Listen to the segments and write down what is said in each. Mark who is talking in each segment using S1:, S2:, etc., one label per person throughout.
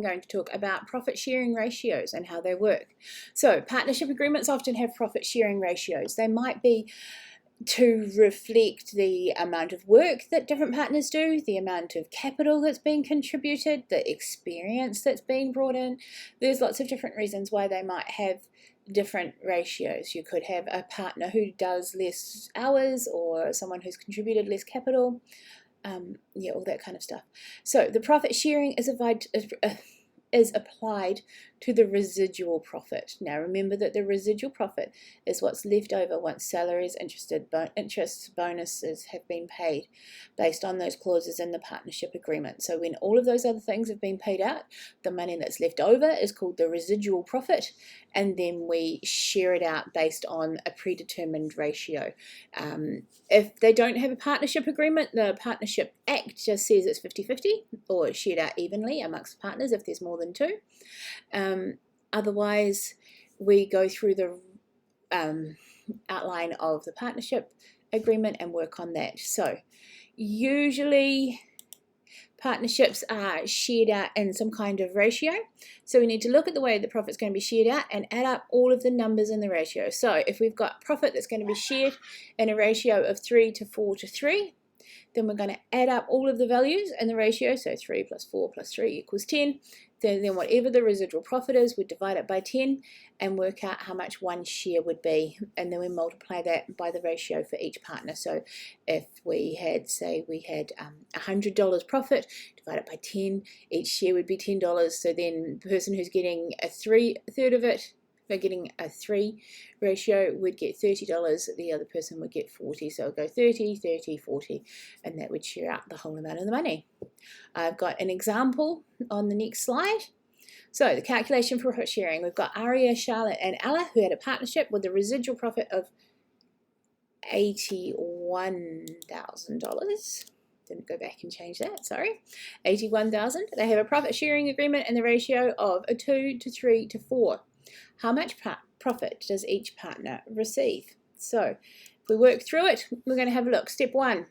S1: I'm going to talk about profit sharing ratios and how they work. So partnership agreements often have profit sharing ratios. They might be to reflect the amount of work that different partners do, the amount of capital that's being contributed, the experience that's being brought in. There's lots of different reasons why they might have different ratios. You could have a partner who does less hours or someone who's contributed less capital. Yeah, all that kind of stuff. So the profit sharing is applied to the residual profit. Now remember that the residual profit is what's left over once salaries, interest, bonuses have been paid based on those clauses in the partnership agreement. So when all of those other things have been paid out, the money that's left over is called the residual profit, and then we share it out based on a predetermined ratio. If they don't have a partnership agreement, the Partnership Act just says it's 50-50 or shared out evenly amongst partners if there's more than two. Otherwise, we go through the outline of the partnership agreement and work on that. So usually partnerships are shared out in some kind of ratio. So we need to look at the way the profit's going to be shared out and add up all of the numbers in the ratio. So if we've got profit that's going to be shared in a ratio of 3 to 4 to 3, then we're going to add up all of the values in the ratio. So 3 plus 4 plus 3 equals 10. Then whatever the residual profit is, we divide it by 10 and work out how much one share would be. And then we multiply that by the ratio for each partner. So if we had, say, we had $100 profit, divide it by 10, each share would be $10. So then the person who's getting a third of it, they're getting a 3 ratio, would get $30, the other person would get 40. So it'll go 30, 30, 40, and that would share out the whole amount of the money. I've got an example on the next slide. So the calculation for profit sharing, we've got Aria, Charlotte, and Ella who had a partnership with a residual profit of $81,000. Didn't go back and change that, sorry. 81,000. They have a profit sharing agreement in the ratio of a 2 to 3 to 4. How much profit does each partner receive? So if we work through it, we're going to have a look. Step 1,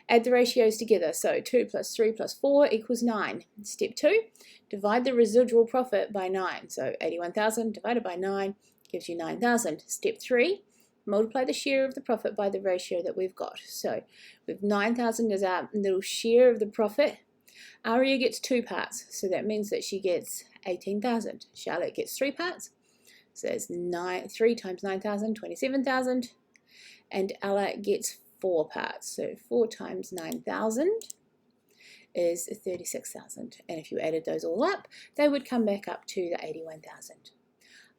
S1: add the ratios together. So 2 plus 3 plus 4 equals 9. Step 2, divide the residual profit by 9. So 81,000 divided by 9 gives you 9,000. Step 3, multiply the share of the profit by the ratio that we've got. So with 9,000 as our little share of the profit, Aria gets 2 parts. So that means that she gets 18,000. Charlotte gets 3 parts. So that's 3 times 9,000, 27,000. And Ella gets 4 parts. So 4 times 9,000 is 36,000. And if you added those all up, they would come back up to the 81,000.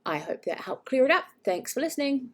S1: I hope that helped clear it up. Thanks for listening.